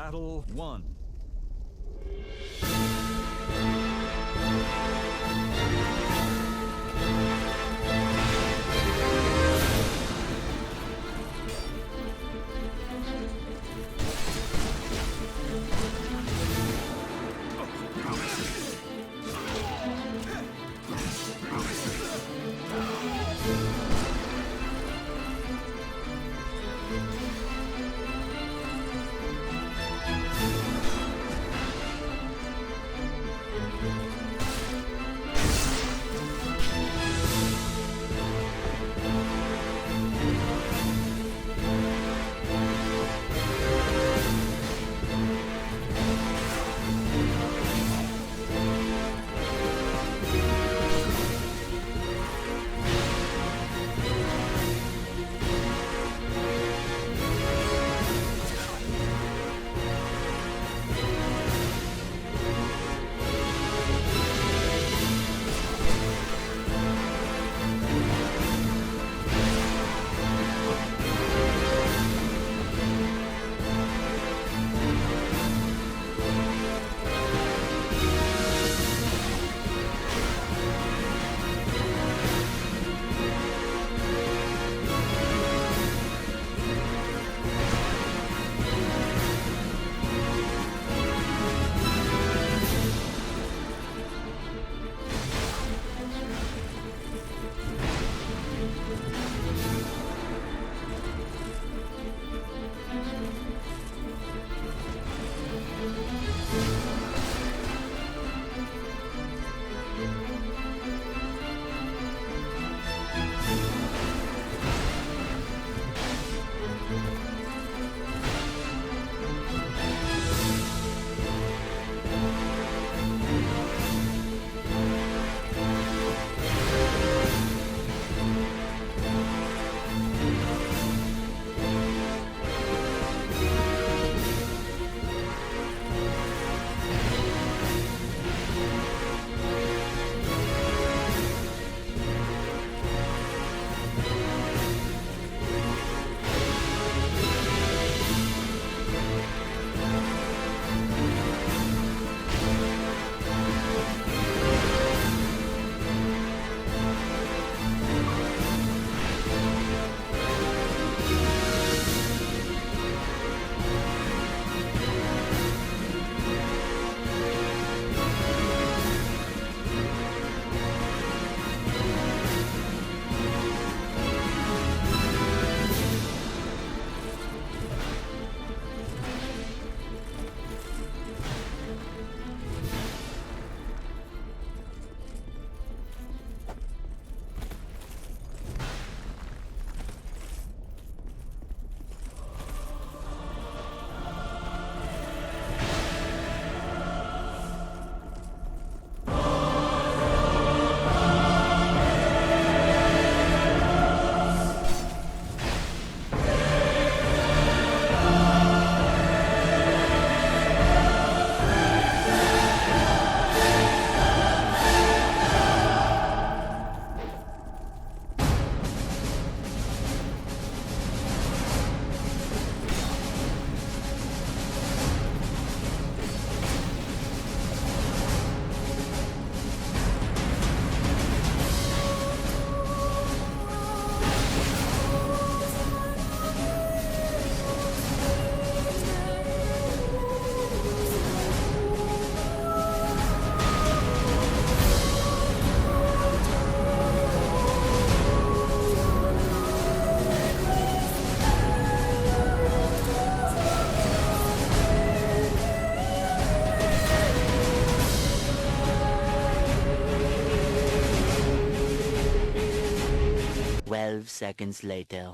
Battle 1. Seconds later.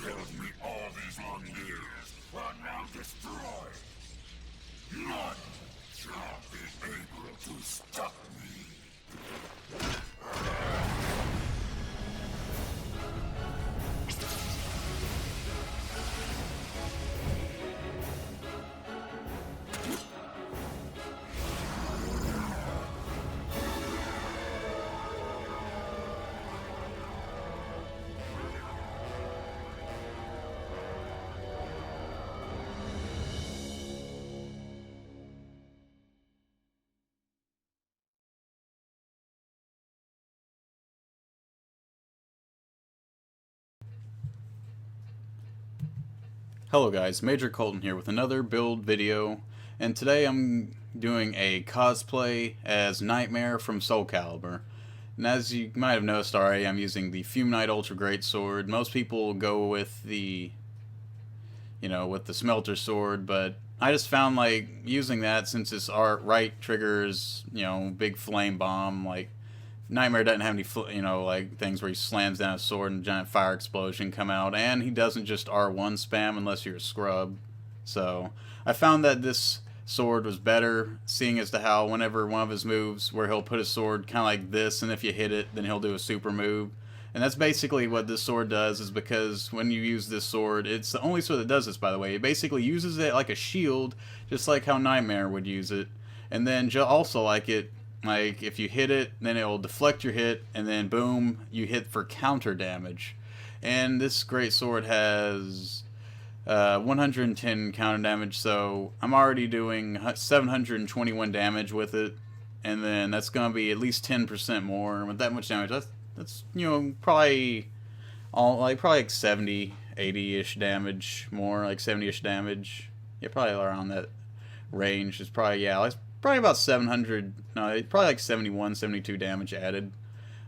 held me all these long years, but now destroy. None shall be able to stop me. Hello guys, Major Colton here with another build video, and today I'm doing a cosplay as Nightmare from Soul Calibur. And as you might have noticed already, I'm using the Fume Knight Ultra Great Sword. Most people go with the, with the Smelter Sword, but I just found like using that, since its right triggers, big flame bomb, like Nightmare doesn't have any, like things where he slams down a sword and a giant fire explosion come out, and he doesn't just R1 spam unless you're a scrub. So I found that this sword was better, seeing as to how whenever one of his moves where he'll put his sword kind of like this, and if you hit it, then he'll do a super move. And that's basically what this sword does, is because when you use this sword, it's the only sword that does this, by the way. It basically uses it like a shield, just like how Nightmare would use it. And then also like if you hit it, then it will deflect your hit, and then boom, you hit for counter damage. And this great sword has 110 counter damage, so I'm already doing 721 damage with it, and then that's going to be at least 10% more. With that much damage, that's probably probably like 70, 80-ish damage more, like 70-ish damage. Yeah, probably around that range. Is probably, yeah, like probably about 700, no, probably like 71, 72 damage added.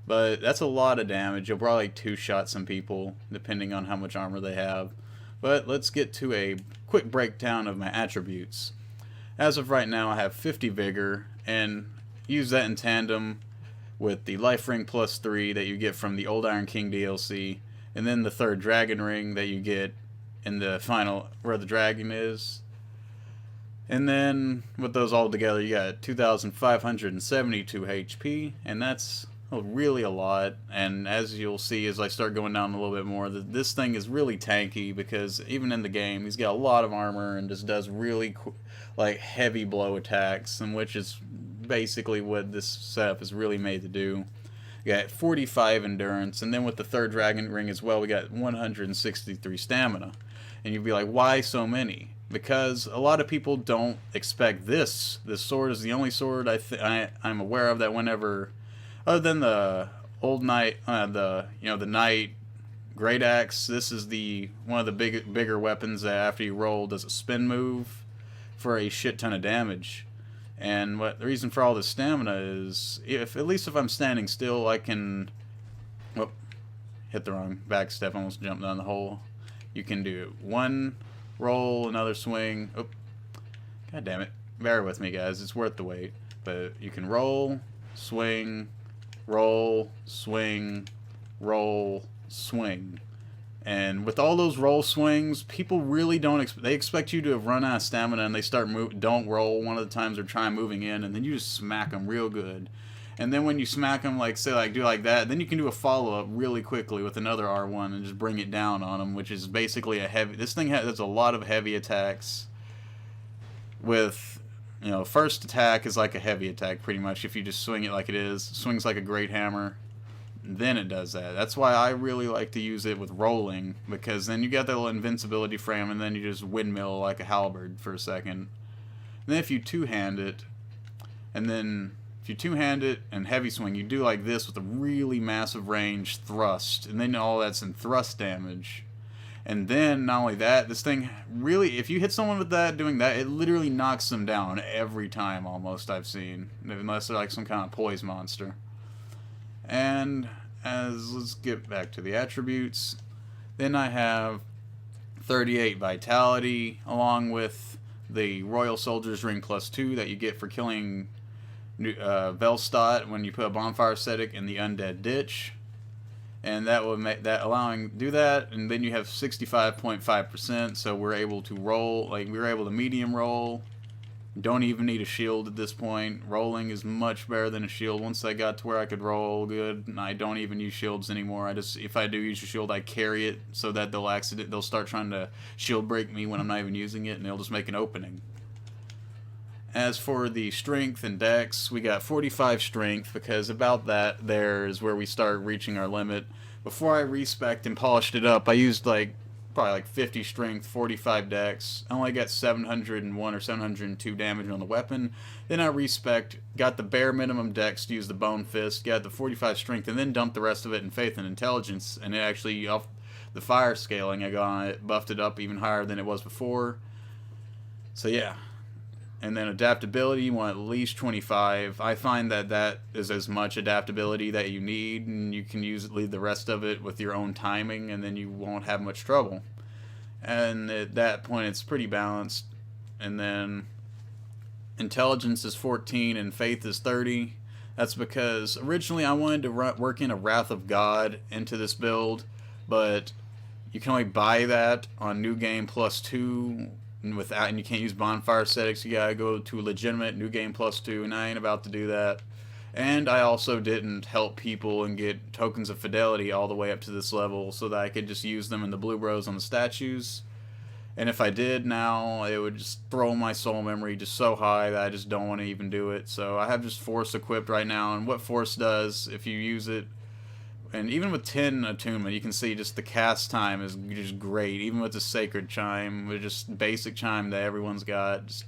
But that's a lot of damage. You'll probably two-shot some people, depending on how much armor they have. But let's get to a quick breakdown of my attributes. As of right now, I have 50 Vigor, and use that in tandem with the Life Ring plus 3 that you get from the Old Iron King DLC, and then the third Dragon Ring that you get in the final, where the dragon is. And then with those all together, you got 2,572 HP, and that's really a lot. And as you'll see as I start going down a little bit more, this thing is really tanky, because even in the game, he's got a lot of armor and just does really like heavy blow attacks, and which is basically what this setup is really made to do. We got 45 endurance, and then with the third dragon ring as well, we got 163 stamina. And you'd be like, why so many? Because a lot of people don't expect this. This sword is the only sword I'm aware of that whenever, other than the old knight, the knight great axe, this is the one of the bigger weapons that after you roll does a spin move for a shit ton of damage. And what the reason for all this stamina is, at least if I'm standing still, I can, whoop, hit the wrong backstep, almost jumped down the hole. You can do one roll, another swing. Oh, god damn it! Bear with me, guys. It's worth the wait. But you can roll, swing, roll, swing, roll, swing. And with all those roll swings, people really don't they expect you to have run out of stamina, and they don't roll one of the times they're trying moving in, and then you just smack them real good. And then when you smack them, like say like do like that, then you can do a follow-up really quickly with another R1 and just bring it down on them, which is basically a heavy. This thing has a lot of heavy attacks. With first attack is like a heavy attack pretty much if you just swing it like it is. Swings like a great hammer. Then it does that. That's why I really like to use it with rolling, because then you got that little invincibility frame, and then you just windmill like a halberd for a second. And then if you two-hand it, and heavy swing, you do like this with a really massive range thrust, and then all that's in thrust damage. And then not only that, this thing really, if you hit someone with that doing that, it literally knocks them down every time almost I've seen, unless they're like some kind of poise monster. And let's get back to the attributes. Then I have 38 vitality, along with the Royal Soldier's Ring plus 2 that you get for killing Velstadt when you put a bonfire ascetic in the Undead Ditch. and that would make that allowing do that, and then you have 65.5%. So we're able to roll, like we were able to medium roll. Don't even need a shield at this point. Rolling is much better than a shield. Once I got to where I could roll good, and I don't even use shields anymore. I just, if I do use a shield, I carry it so that they'll start trying to shield break me when I'm not even using it, and they'll just make an opening. As for the strength and dex, we got 45 strength, because about that there is where we start reaching our limit. Before I respec'd and polished it up, I used probably like 50 strength, 45 dex. I only got 701 or 702 damage on the weapon. Then I respec'd, got the bare minimum dex to use the bone fist, got the 45 strength, and then dumped the rest of it in faith and intelligence. And it actually, off the fire scaling I got on it, buffed it up even higher than it was before. So yeah. And then adaptability, you want at least 25. I find that that is as much adaptability that you need, and you can leave the rest of it with your own timing, and then you won't have much trouble. And at that point, it's pretty balanced. And then intelligence is 14 and faith is 30. That's because originally I wanted to work in a Wrath of God into this build, but you can only buy that on New Game +2. And you can't use bonfire settings. You gotta go to a legitimate New Game +2, and I ain't about to do that. And I also didn't help people and get tokens of fidelity all the way up to this level so that I could just use them in the bluebros on the statues. And if I did now, it would just throw my soul memory just so high that I just don't want to even do it. So I have just Force equipped right now, and what Force does, if you use it, and even with 10 attunement, you can see just the cast time is just great. Even with the Sacred Chime, with just basic chime that everyone's got, just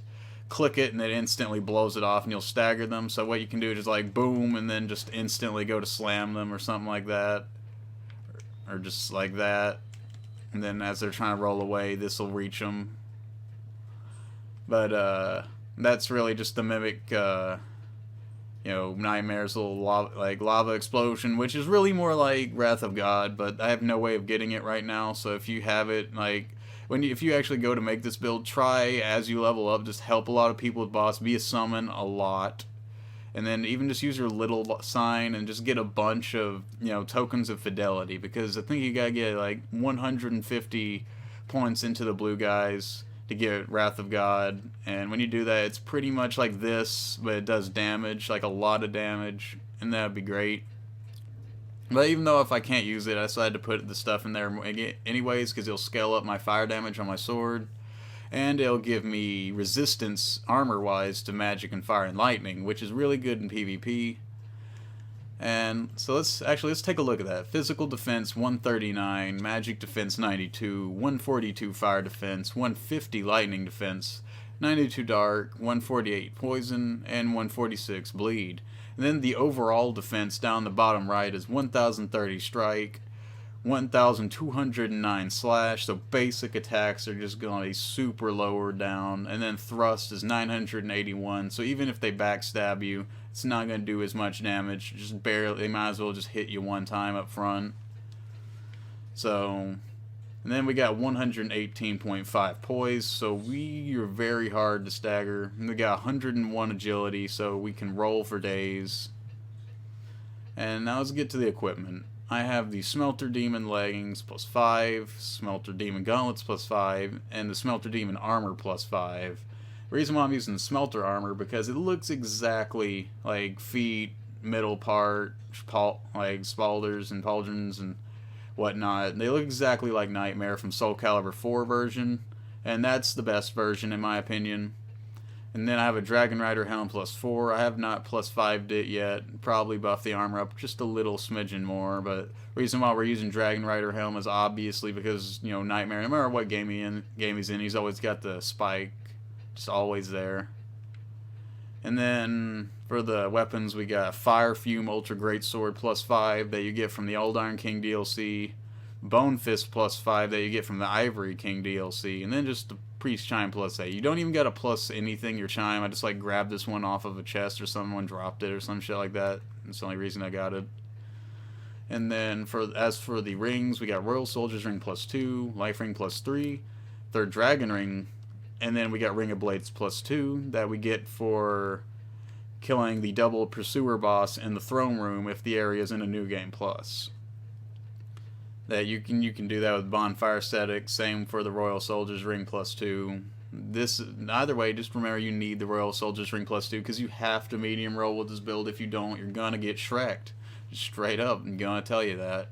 click it and it instantly blows it off and you'll stagger them. So what you can do is just like boom and then just instantly go to slam them or something like that. Or just like that. And then as they're trying to roll away, this will reach them. But that's really just the mimic... Nightmare's little lava explosion, which is really more like Wrath of God, but I have no way of getting it right now. So if you have it, if you actually go to make this build, try as you level up, just help a lot of people with boss, be a summon a lot, and then even just use your little sign and just get a bunch of tokens of fidelity, because I think you gotta get like 150 points into the blue guys to get Wrath of God, and when you do that, it's pretty much like this, but it does damage, like a lot of damage, and that would be great. But even though if I can't use it, I decided to put the stuff in there anyways, because it'll scale up my fire damage on my sword, and it'll give me resistance armor-wise to magic and fire and lightning, which is really good in PvP. And so let's take a look at that. Physical defense 139, magic defense 92, 142 fire defense, 150 lightning defense, 92 dark, 148 poison, and 146 bleed. And then the overall defense down the bottom right is 1030 strike, 1209 slash, so basic attacks are just going to be super lowered down, and then thrust is 981, so even if they backstab you, it's not going to do as much damage, just barely. They might as well just hit you one time up front. So, and then we got 118.5 poise, so we are very hard to stagger. And we got 101 agility, so we can roll for days. And now let's get to the equipment. I have the Smelter Demon leggings +5, Smelter Demon gauntlets +5, and the Smelter Demon armor +5. The reason why I'm using Smelter armor, because it looks exactly like feet, middle part, like spalders and pauldrons and whatnot. They look exactly like Nightmare from Soul Calibur 4 version, and that's the best version in my opinion. And then I have a Dragon Rider helm +4. I have not +5'd it yet. Probably buff the armor up just a little smidgen more, but the reason why we're using Dragon Rider helm is obviously because, Nightmare, no matter what game he's in, he's always got the spike. Just always there. And then for the weapons, we got Fire Fume Ultra Greatsword +5 that you get from the Old Iron King DLC, Bone Fist +5 that you get from the Ivory King DLC, and then just the Priest Chime +8. You don't even got to plus anything your chime. I just grabbed this one off of a chest or someone dropped it or some shit like that. That's the only reason I got it. And then as for the rings, we got Royal Soldier's Ring +2, Life Ring +3, Third Dragon Ring. And then we got Ring of Blades +2 that we get for killing the double pursuer boss in the throne room if the area is in a New Game Plus. that you can do that with bonfire static. Same for the Royal Soldier's Ring +2. This either way, just remember you need the Royal Soldier's Ring +2 because you have to medium roll with this build. If you don't, you're gonna get Shrek'd. Just straight up, I'm gonna tell you that.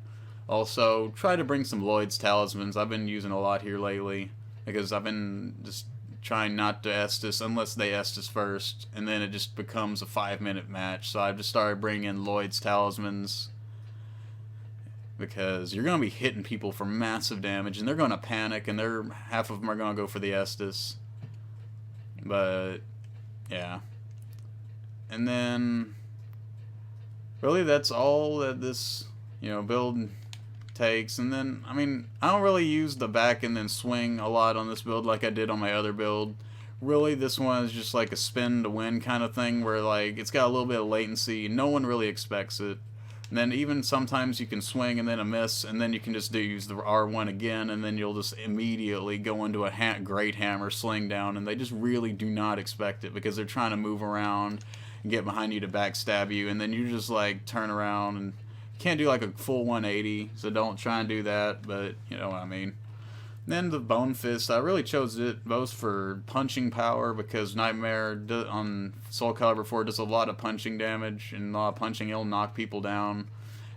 Also, try to bring some Lloyd's talismans. I've been using a lot here lately because I've been just trying not to Estus unless they Estus first, and then it just becomes a 5-minute match. So I've just started bringing in Lloyd's talismans because you're going to be hitting people for massive damage, and they're going to panic, and half of them are going to go for the Estus. But, yeah. And then, really that's all that this, build takes. And then, I mean, I don't really use the back and then swing a lot on this build like I did on my other build. Really, this one is just like a spin to win kind of thing where, like, it's got a little bit of latency. No one really expects it. And then even sometimes you can swing and then a miss, and then you can just use the R1 again, and then you'll just immediately go into a great hammer sling down, and they just really do not expect it because they're trying to move around and get behind you to backstab you, and then you just like turn around and can't do like a full 180, so don't try and do that, but you know what I mean. Then the Bone Fist, I really chose it both for punching power because Nightmare on Soul Calibur 4 does a lot of punching damage and a lot of punching, it'll knock people down.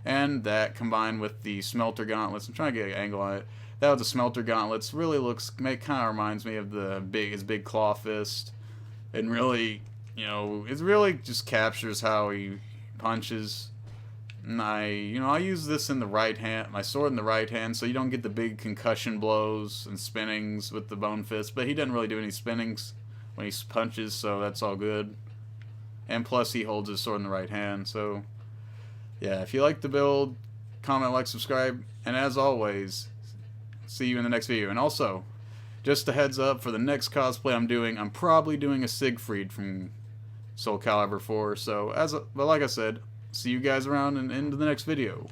And that combined with the Smelter Gauntlets, I'm trying to get an angle on it. That with the Smelter Gauntlets really kind of reminds me of his big claw fist. And really, it really just captures how he punches. And I use this in the right hand, my sword in the right hand, so you don't get the big concussion blows and spinnings with the Bone Fist. But he doesn't really do any spinnings when he punches, so that's all good. And plus, he holds his sword in the right hand. So, yeah, if you like the build, comment, like, subscribe, and as always, see you in the next video. And also, just a heads up for the next cosplay I'm probably doing a Siegfried from Soul Calibur 4. So, but like I said, see you guys around and into the next video.